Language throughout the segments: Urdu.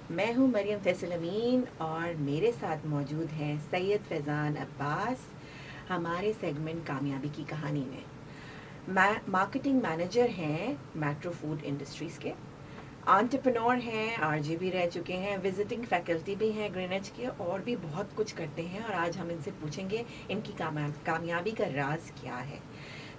میں ہوں مریم فیصل امین اور میرے ساتھ موجود ہیں سید فیضان عباس ہمارے سیگمنٹ کامیابی کی کہانی میں مارکیٹنگ مینیجر ہیں میٹرو فوڈ انڈسٹریز کے، انٹرپرنور ہیں، آر جے بھی رہ چکے ہیں، وزٹنگ فیکلٹی بھی ہیں گرین ایج کے، اور بھی بہت کچھ کرتے ہیں، اور آج ہم ان سے پوچھیں گے ان کی کامیابی کا راز کیا ہے۔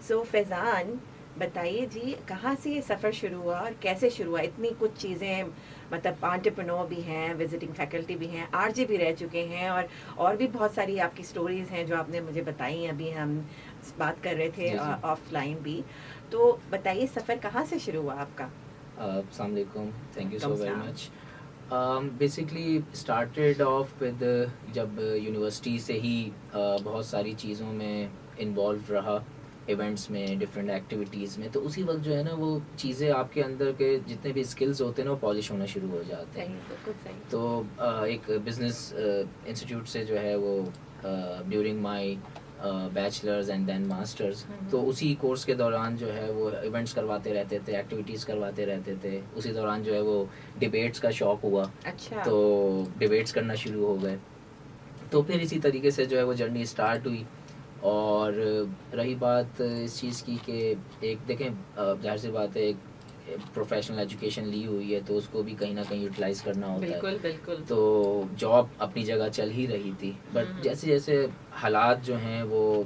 سو فیضان بتائیے جی، کہاں سے یہ سفر شروع ہوا اور کیسے شروع ہوا؟ اتنی کچھ چیزیں، مطلب انٹرپرنور بھی ہیں، وزٹنگ فیکلٹی بھی ہیں، آر جے بھی رہ چکے ہیں، اور بھی بہت ساری آپ کی سٹوریز ہیں جو آپ نے مجھے بتائی ہیں، ابھی ہم بات کر رہے تھے جی جی آف لائن بھی۔ تو بتائیے سفر کہاں سے شروع ہوا آپ کا؟ السلام علیکم، تھینک یو وعلیکم سو ویری السلام۔ مچ۔ بیسکلی اسٹارٹیڈ آف ود جب یونیورسٹی سے ہی بہت ساری چیزوں میں انوالو رہا، ایونٹس میں، ڈفرینٹ ایکٹیویٹیز میں، تو اسی وقت جو ہے نا وہ چیزیں آپ کے اندر کے جتنے بھی اسکلز ہوتے ہیں نا وہ پالش ہونا شروع ہو جاتے ہیں۔ صحیح، بالکل صحیح۔ تو ایک بزنس انسٹیٹیوٹ سے جو ہے وہ during my bachelors and then masters, تو اسی کورس کے دوران جو ہے وہ ایونٹس کرواتے رہتے تھے، ایکٹیویٹیز کرواتے رہتے تھے، اسی دوران جو ہے وہ ڈبیٹس کا شوق ہوا، اچھا۔ تو ڈبیٹس کرنا شروع ہو گئے، تو پھر اسی طریقے سے جو ہے وہ جرنی اسٹارٹ ہوئی۔ اور رہی بات اس چیز کی کہ ایک دیکھیں ظاہر سی بات ہے، ایک پروفیشنل ایجوکیشن لی ہوئی ہے تو اس کو بھی کہیں نہ کہیں یوٹیلائز کرنا ہوتا ہے، بالکل بالکل۔ تو جاب اپنی جگہ چل ہی رہی تھی، بٹ جیسے جیسے حالات جو ہیں وہ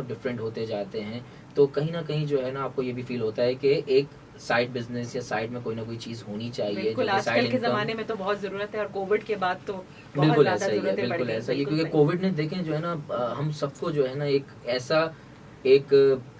ڈفرینٹ ہوتے جاتے ہیں، تو کہیں نہ کہیں جو ہے نا آپ کو یہ بھی فیل ہوتا ہے کہ ایک سائڈ بزنس یا سائڈ میں کوئی نہ کوئی چیز ہونی چاہیے جو بالکل، کہ آج سائڈ کل کے انکم۔ زمانے میں تو بہت ضرورت ہے، اور کووڈ کے بعد تو بہت بالکل زیادہ ایسا ہی ہے، ضرورتیں بڑھ بالکل گئی۔ ایسا ہی ہے، بالکل کیونکہ صحیح۔ کووڈ نے دیکھیں جو ہے نا ہم سب کو جو ہے نا ایک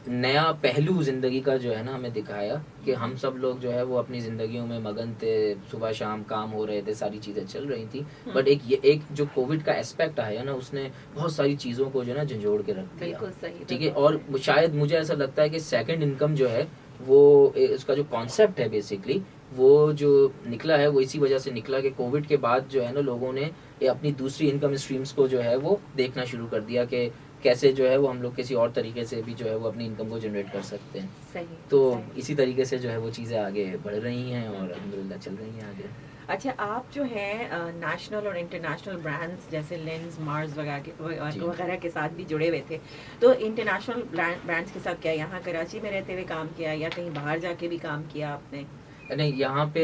نیا پہلو زندگی کا جو ہے نا ہمیں دکھایا کہ ہم سب لوگ جو ہے وہ اپنی زندگیوں میں مگن تھے، صبح شام کام ہو رہے تھے، ساری چیزیں چل رہی تھیں، بٹ ایک جو کووڈ کا اسپیکٹ آیا نا اس نے بہت ساری چیزوں کو جو ہے نا جھنجھوڑ کے رکھ دیا، بالکل صحیح۔ ٹھیک ہے۔ اور شاید مجھے ایسا لگتا ہے کہ سیکنڈ انکم جو ہے وہ اس کا جو کانسیپٹ ہے بیسکلی وہ جو نکلا ہے وہ اسی وجہ سے نکلا کہ کووڈ کے بعد جو ہے نا لوگوں نے اپنی دوسری انکم اسٹریمز کو جو ہے وہ دیکھنا شروع کر دیا کہ کیسے جو ہے وہ ہم لوگ کسی اور طریقے سے بھی جو ہے وہ اپنی انکم کو جنریٹ کر سکتے ہیں، صحیح۔ تو اسی طریقے سے جو ہے وہ چیزیں آگے بڑھ رہی ہیں اور الحمدللہ چل رہی ہیں آگے۔ اچھا، آپ جو ہیں نیشنل اور انٹرنیشنل برانڈز جیسے لینز، مارز وغیرہ کے ساتھ بھی جڑے ہوئے تھے، تو انٹرنیشنل برانڈز کے ساتھ کیا یہاں کراچی میں رہتے ہوئے کام کیا یا کہیں باہر جا کے بھی کام کیا آپ نے؟ نہیں، یہاں پہ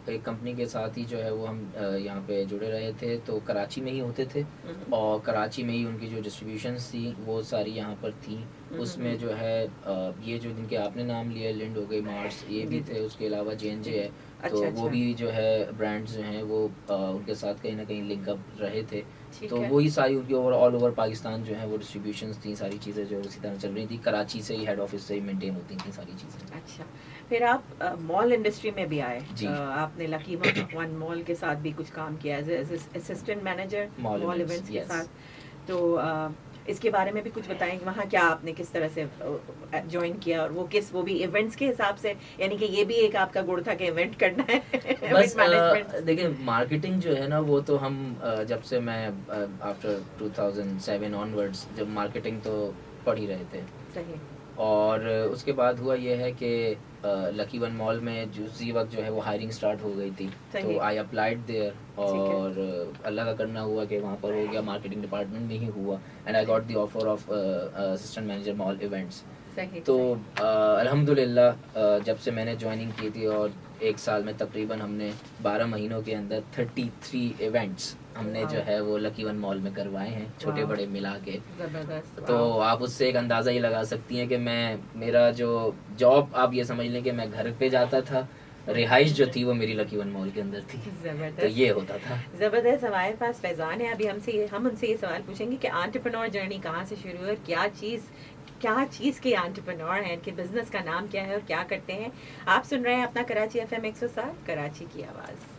ایک کمپنی کے ساتھ ہی جو ہے وہ ہم یہاں پہ جڑے رہے تھے، تو کراچی میں ہی ہوتے تھے، اور کراچی میں ہی ان کی جو ڈسٹریبیوشنس تھی وہ ساری یہاں پر تھیں، اس میں جو ہے یہ جو جن کے آپ نے نام لیا، لنڈ ہو گئی، مارس، یہ بھی تھے، اس کے علاوہ JNJ ہے، تو وہ بھی جو ہے برانڈز جو ہیں وہ ان کے ساتھ کہیں نہ کہیں لنک اپ رہے تھے، تو وہی ساری ان کی آل اوور پاکستان جو ہے وہ ڈسٹریبیوشنس تھیں، ساری چیزیں جو اسی طرح چل رہی تھی، کراچی سے ہی ہیڈ آفس سے ہی مینٹین ہوتی تھیں ساری چیزیں۔ اچھا، پھر آپ مال انڈسٹری میں بھی آئے، جی، آپ نے لکی ون مال کے ساتھ بھی کچھ کام کیا ایز اسسٹنٹ مینیجر مال مال ایونٹس، ایونٹس کے یس۔ ساتھ، تو اس کے بارے میں بھی کچھ بتائیں کہ وہاں کیا آپ نے کس طرح سے جوائن کیا، اور وہ بھی ایونٹس کے حساب سے، یعنی کہ یہ بھی ایک آپ کا گڑ تھا کہ ایونٹ کرنا ہے؟ بس دیکھیں مارکیٹنگ جو ہے نا وہ تو ہم جب سے میں آفٹر 2007 آنورڈس جب مارکیٹنگ تو پڑھ ہی رہے تھے، صحیح۔ اور اس کے بعد ہوا یہ ہے کہ لکی ون مال میں اسی وقت جو ہے وہ ہائرنگ اسٹارٹ ہو گئی تھی، تو آئی اپلائڈ دیئر، اور اللہ کا کرنا ہوا کہ وہاں پر ہو گیا، مارکیٹنگ ڈپارٹمنٹ میں ہی ہوا، and I got the offer of assistant manager mall events, تو الحمدللہ جب سے میں نے جوائننگ کی تھی اور ایک سال میں تقریباً ہم نے 12 مہینوں کے اندر 33 ایونٹس ہم نے جو ہے وہ لکی ون مال میں کروائے ہیں، چھوٹے بڑے ملا کے، تو آپ اس سے ایک اندازہ یہ لگا سکتی ہیں کہ میرا جو جاب آپ یہ سمجھ لیں کہ میں گھر پہ جاتا تھا، رہائش جو تھی وہ میری لکی ون مال کے اندر تھی، تو یہ ہوتا تھا۔ زبردست۔ ہمارے پاس فیضان ہے، ابھی ہم ان سے یہ سوال پوچھیں گے کہ انٹرپرینور جرنی کہاں سے شروع ہوئی، اور کیا چیز کے انٹرپرینور ہیں، ان کے بزنس کا نام کیا ہے اور کیا کرتے ہیں؟ آپ سن رہے ہیں اپنا کراچی FM 107، کراچی کی آواز۔